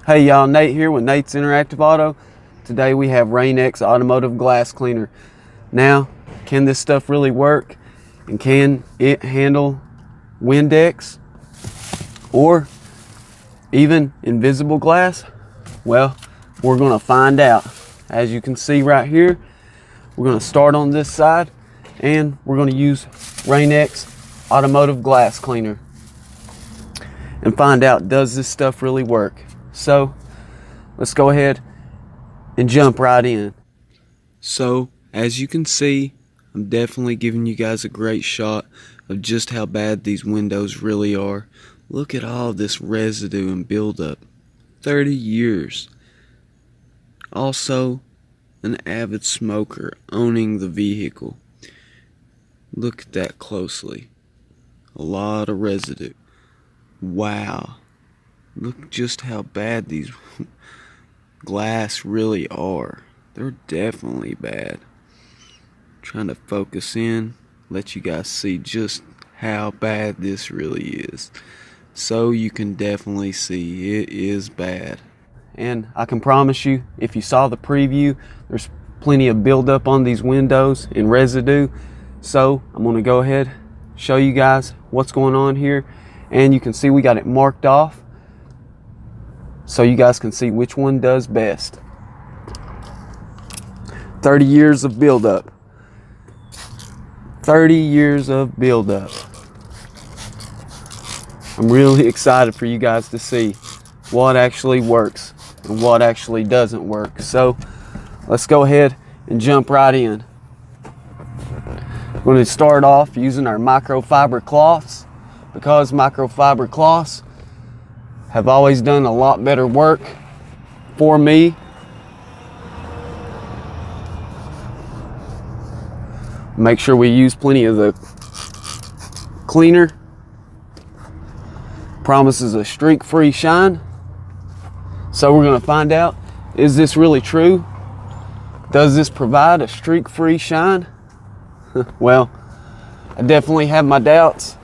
Hey y'all, Nate here with Nate's Interactive Auto. Today we have Windex Automotive Glass Cleaner. Now, can this stuff really work? And can it handle Windex or even invisible glass? Well, we're gonna find out. As you can see right here, we're gonna start on this side and we're gonna use Windex Automotive Glass Cleaner and find out, does this stuff really work? So let's go ahead and jump right in. So as you can see, I'm definitely giving you guys a great shot of just how bad these windows really are. Look at all this residue and buildup. 30 years. Also, an avid smoker owning the vehicle. Look at that closely. A lot of residue. Wow. Look just how bad these glass really are. They're definitely bad. Trying to focus in, let you guys see just how bad this really is. So you can definitely see it is bad. And I can promise you, if you saw the preview, there's plenty of buildup on these windows and residue. So I'm going to go ahead, show you guys what's going on here. And you can see we got it marked off, so you guys can see which one does best. 30 years of buildup. 30 years of buildup. I'm really excited for you guys to see what actually works and what actually doesn't work. So let's go ahead and jump right in. We're going to start off using our microfiber cloths, because microfiber cloths have always done a lot better work for me. Make sure we use plenty of the cleaner. Promises a streak-free shine. So we're going to find out, is this really true? Does this provide a streak-free shine? Well, I definitely have my doubts.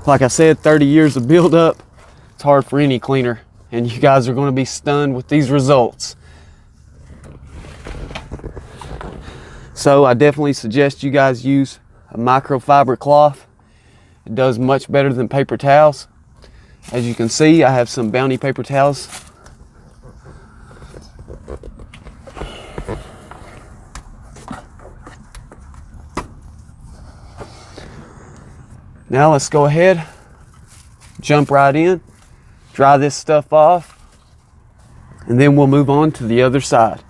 Like I said, 30 years of buildup. It's hard for any cleaner, and you guys are going to be stunned with these results. So I definitely suggest you guys use a microfiber cloth. It does much better than paper towels. As you can see, I have some Bounty paper towels. Now let's go ahead, jump right in, dry this stuff off, and then we'll move on to the other side.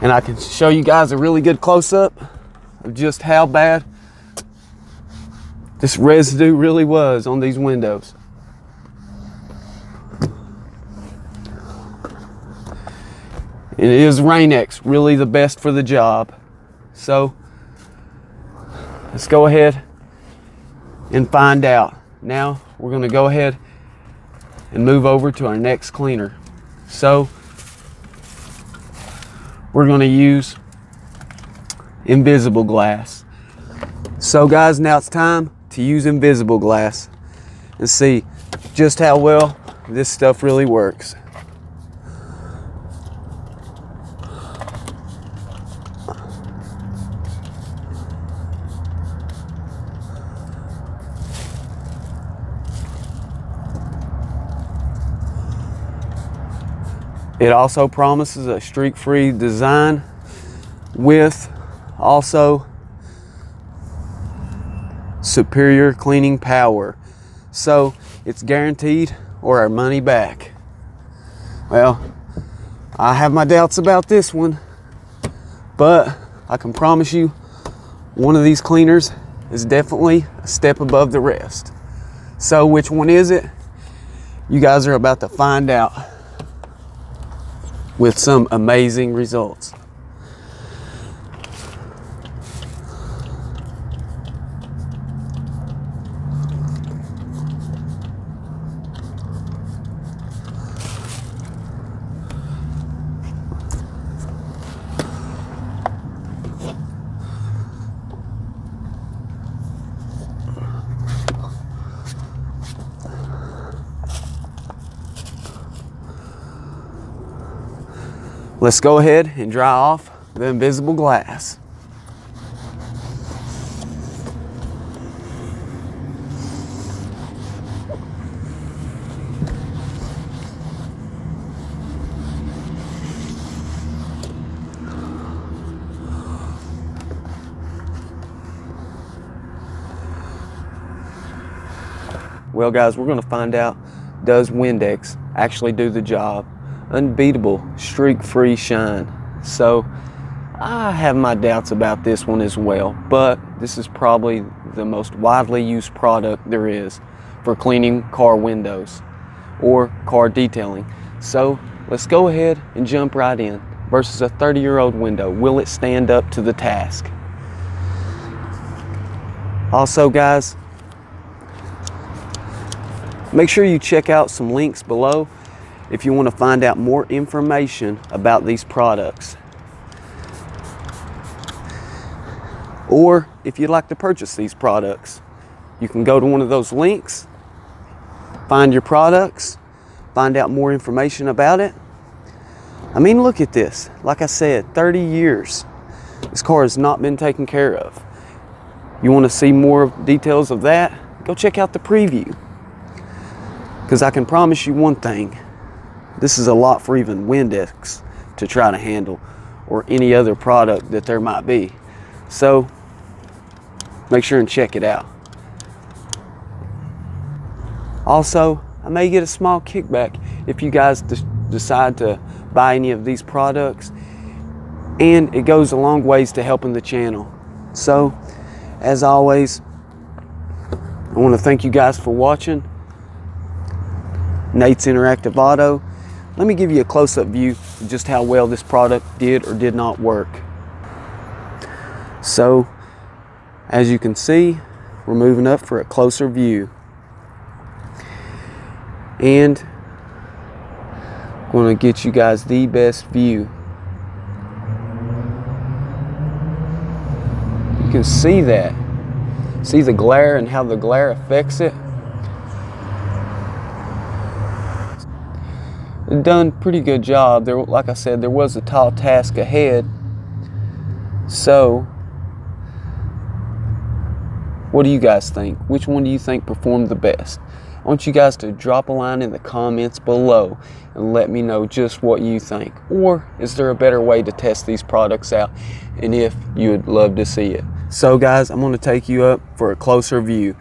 And I can show you guys a really good close-up of just how bad this residue really was on these windows. And is Windex really the best for the job? So let's go ahead and find out. Now we're going to go ahead and move over to our next cleaner. So we're going to use invisible glass. So guys, now it's time to use invisible glass and see just how well this stuff really works. It also promises a streak-free design with also superior cleaning power. So it's guaranteed or our money back. Well, I have my doubts about this one, but I can promise you one of these cleaners is definitely a step above the rest. So which one is it? You guys are about to find out with some amazing results. Let's go ahead and dry off the invisible glass. Well guys, we're going to find out, does Windex actually do the job? Unbeatable, streak-free shine. So I have my doubts about this one as well, but this is probably the most widely used product there is for cleaning car windows or car detailing. So let's go ahead and jump right in. Versus a 30-year-old window, will it stand up to the task? Also guys, make sure you check out some links below if you want to find out more information about these products. Or if you'd like to purchase these products, you can go to one of those links, find your products, find out more information about it. I mean, look at this. Like I said, 30 years. This car has not been taken care of. You want to see more details of that? Go check out the preview. Because I can promise you one thing, this is a lot for even Windex to try to handle, or any other product that there might be. So make sure and check it out. Also, I may get a small kickback if you guys decide to buy any of these products, and it goes a long ways to helping the channel. So as always, I want to thank you guys for watching Nate's Interactive Auto. Let me give you a close-up view of just how well this product did or did not work. So as you can see, we're moving up for a closer view, and I'm going to get you guys the best view. You can see that, see the glare and how the glare affects it. Done pretty good job. There, like I said, there was a tall task ahead. So what do you guys think? Which one do you think performed the best? I want you guys to drop a line in the comments below and let me know just what you think. Or is there a better way to test these products out, and if you would love to see it? So guys, I'm going to take you up for a closer view,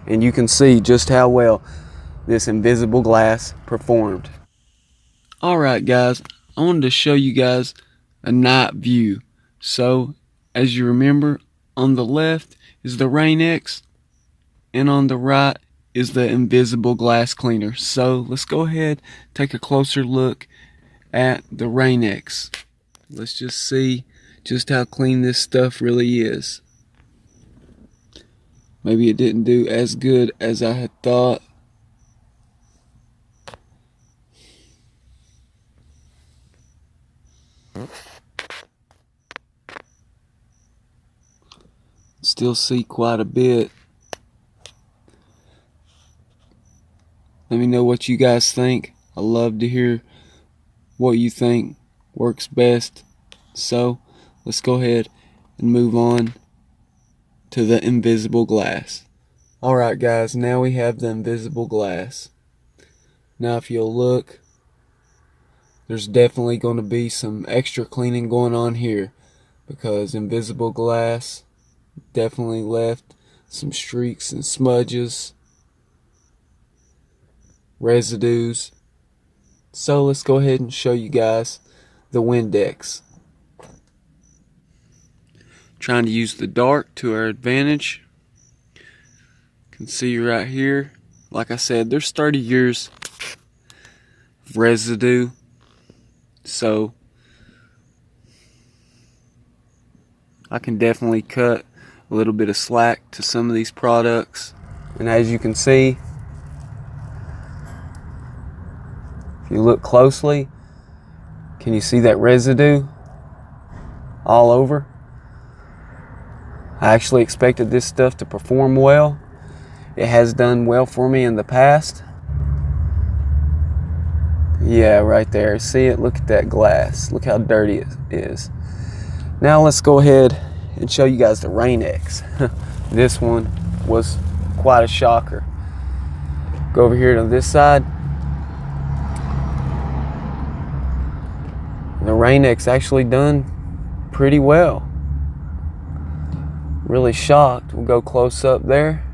and you can see just how well this invisible glass performed. Alright guys, I wanted to show you guys a night view. So as you remember, on the left is the Windex, and on the right is the invisible glass cleaner. So let's go ahead, take a closer look at the Windex. Let's just see just how clean this stuff really is. Maybe it didn't do as good as I had thought. Still see quite a bit. Let me know what you guys think. I love to hear what you think works best. So let's go ahead and move on to the invisible glass. Alright guys, now we have the invisible glass. Now if you'll look, there's definitely going to be some extra cleaning going on here, because invisible glass definitely left some streaks and smudges, residues. So let's go ahead and show you guys the Windex. Trying to use the dark to our advantage. You can see right here, like I said, there's 30 years of residue. So I can definitely cut a little bit of slack to some of these products. And as you can see, if you look closely, can you see that residue all over? I actually expected this stuff to perform well. It has done well for me in the past. Yeah, right there. See it? Look at that glass. Look how dirty it is. Now let's go ahead and show you guys the Rain-X. This one was quite a shocker. Go over here to this side. The Rain-X actually done pretty well. Really shocked. We'll go close up there.